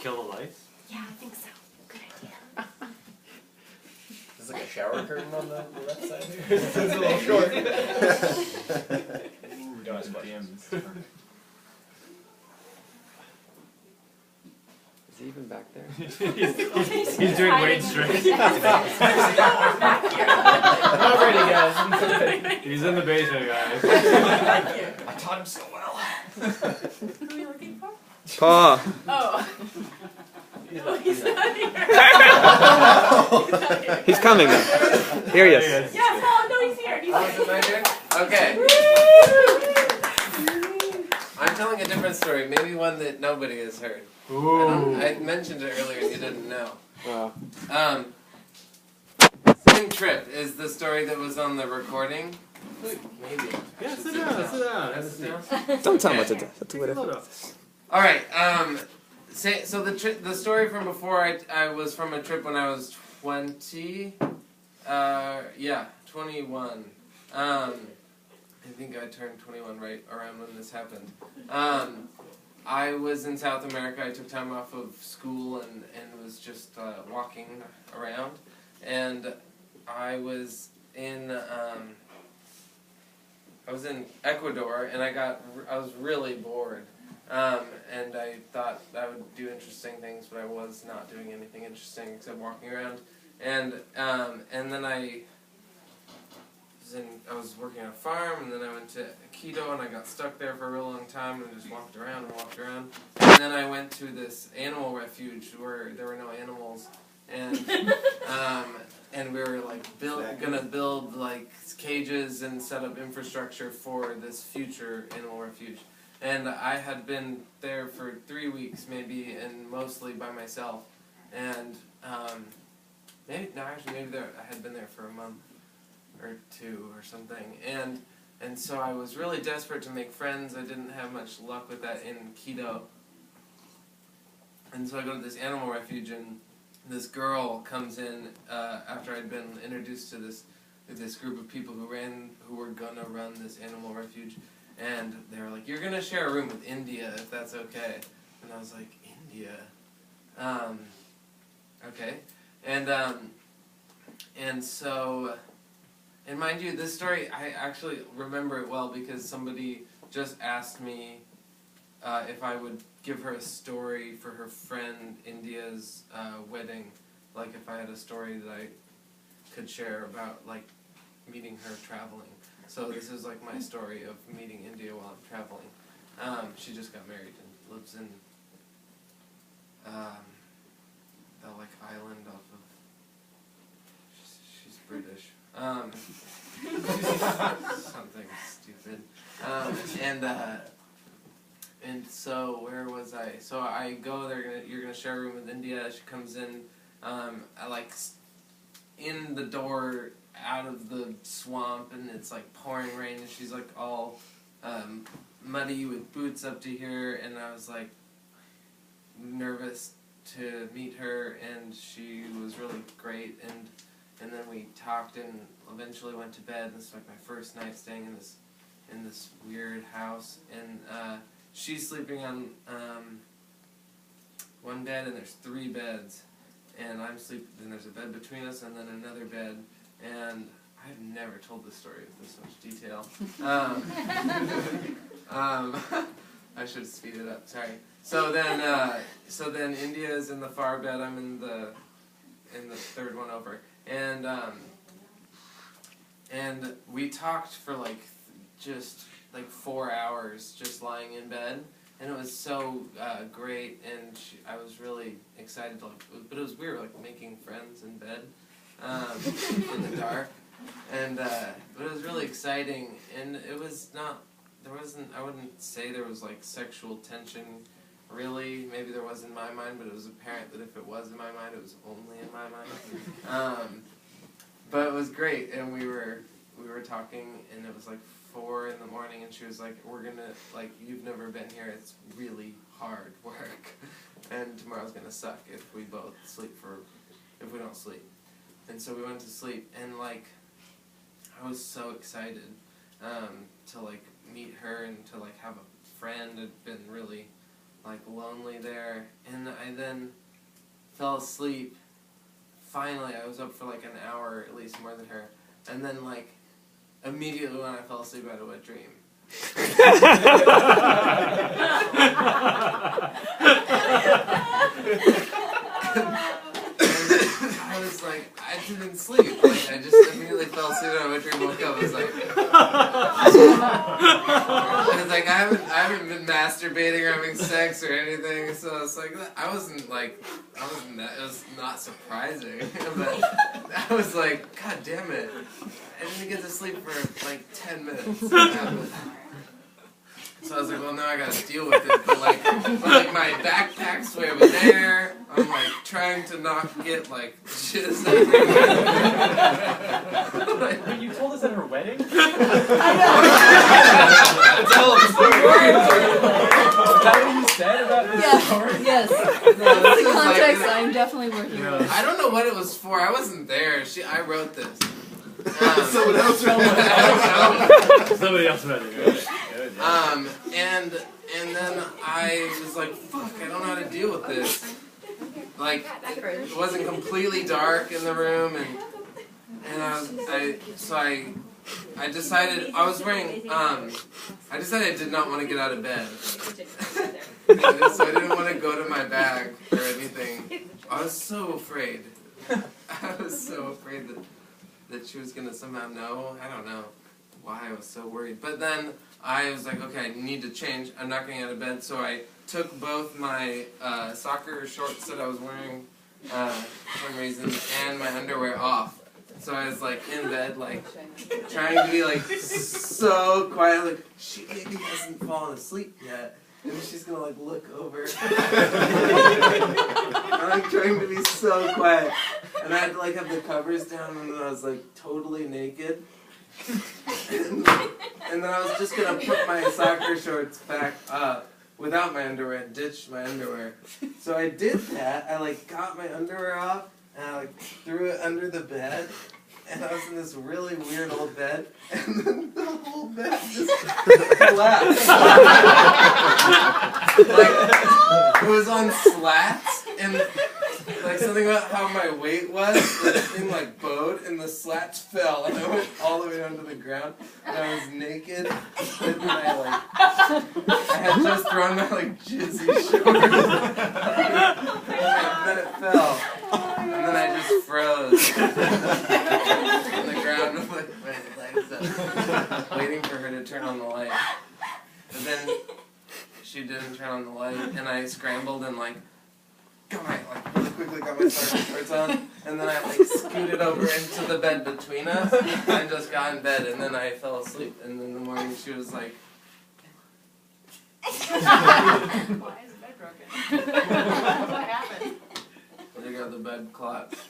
kill the lights? Yeah, I think so. Good idea. There's like a shower curtain on the left side here. It's a little short. Don't ask questions. Is he even back there? He's doing weight strength. Not ready, guys. He's in the basement, guys. Thank you. I taught him so well. Who are you looking for? Pa! Oh. No, he's not here. He's coming though. Here he is. Yes, oh, no, he's here. He's Oh, is it my turn? Okay. I'm telling a different story, maybe one that nobody has heard. Ooh. I mentioned it earlier and you didn't know. Wow. Same trip is the story that was on the recording. Maybe. Yeah, sit down, sit down. Have a seat. Don't tell him what to do. Do whatever. All right. So the story from before, I was from a trip when I was 20. 21. I think I turned 21 right around when this happened. I was in South America. I took time off of school and was just walking around, and I was in Ecuador, and I was really bored, and I thought I would do interesting things, but I was not doing anything interesting except walking around, and then I was working on a farm, and then I went to Quito, and I got stuck there for a real long time, and just walked around, and then I went to this animal refuge where there were no animals, and we were like gonna build like cages and set up infrastructure for this future animal refuge, and I had been there for 3 weeks maybe, and mostly by myself, and maybe I had been there for a month or 2 or something, and so I was really desperate to make friends. I didn't have much luck with that in Quito, and so I go to this animal refuge, and this girl comes in after I'd been introduced to this group of people who were gonna run this animal refuge, and they were like, "You're gonna share a room with India if that's okay," and I was like, "India, okay," and so. And mind you, this story, I actually remember it well because somebody just asked me if I would give her a story for her friend India's wedding. Like if I had a story that I could share about like meeting her traveling. So this is like my story of meeting India while I'm traveling. She just got married and lives in the like island off of, she's British. Something stupid. And so where was I? So I go there. You're gonna share a room with India. She comes in, in the door out of the swamp, and it's like pouring rain, and she's like all muddy with boots up to here, and I was like nervous to meet her, and she was really great, and then we talked and eventually went to bed. This was like my first night staying in this weird house, and she's sleeping on one bed, and there's 3 beds, and I'm sleeping. Then there's a bed between us, and then another bed, and I've never told this story with this much detail. I should speed it up. Sorry. So then India's in the far bed. I'm in the 3rd one over. And we talked for just 4 hours just lying in bed, and it was so great, and I was really excited to but it was weird making friends in bed in the dark, and but it was really exciting, and it was not, I wouldn't say there was sexual tension really. Maybe there was in my mind, but it was apparent that if it was in my mind, it was only in my mind. But it was great, and we were talking, and it was 4 in the morning, and she was like, "We're gonna you've never been here. It's really hard work, and tomorrow's gonna suck if we don't sleep." And so we went to sleep, and I was so excited to meet her and to have a friend. I'd been really like lonely there, and I then fell asleep. Finally, I was up for like an hour, at least more than her, and then like immediately when I fell asleep, I had a wet dream. I was like, I didn't sleep. Like, I just immediately fell asleep and I went and woke up. I was like, I haven't been masturbating or having sex or anything. So it's like, it was not surprising. But I was like, God damn it. I didn't get to sleep for like 10 minutes. So I was like, well, now I gotta deal with it. But like my backpack's way over there. I'm like trying to not get like jizz everywhere. Wait, you told us at her wedding? I Tell us the story. Is that what you said about this story? Yes. know. That's the context I'm definitely working with. I don't know what it was for. I wasn't there. I wrote this. Someone else wrote it. Somebody else read it. Good. Good, yeah. And then I was like, fuck, I don't know how to deal with this. Like, it wasn't completely dark in the room, and I decided I was wearing, I decided I did not want to get out of bed. So I didn't want to go to my bag or anything. I was so afraid. I was so afraid that she was going to somehow know. I don't know why I was so worried. But then I was like, okay, I need to change. I'm not getting out of bed. So I took both my soccer shorts that I was wearing for some reason and my underwear off. So I was like in bed, like trying to be like so quiet, like she maybe hasn't fallen asleep yet. And she's gonna like look over. I'm like trying to be so quiet. And I had to like have the covers down and then I was like totally naked. And then I was just gonna put my soccer shorts back up without my underwear, ditch my underwear. So I did that. I like got my underwear off and I like threw it under the bed. And I was in this really weird old bed, and then the whole bed just collapsed. Like, it was on slats, and like something about how my weight was, the thing like bowed, and the slats fell, and I went all the way down to the ground, and I was naked, and I had just thrown my like jizzy shorts, and then it fell, and then I just froze. On the ground with my legs up, waiting for her to turn on the light. But then she didn't turn on the light, and I scrambled and like really quickly got my soccer shorts on, and then I like scooted over into the bed between us and just got in bed, and then I fell asleep. And then in the morning she was like, Why is the bed broken? What happened? there you go, the bed collapsed.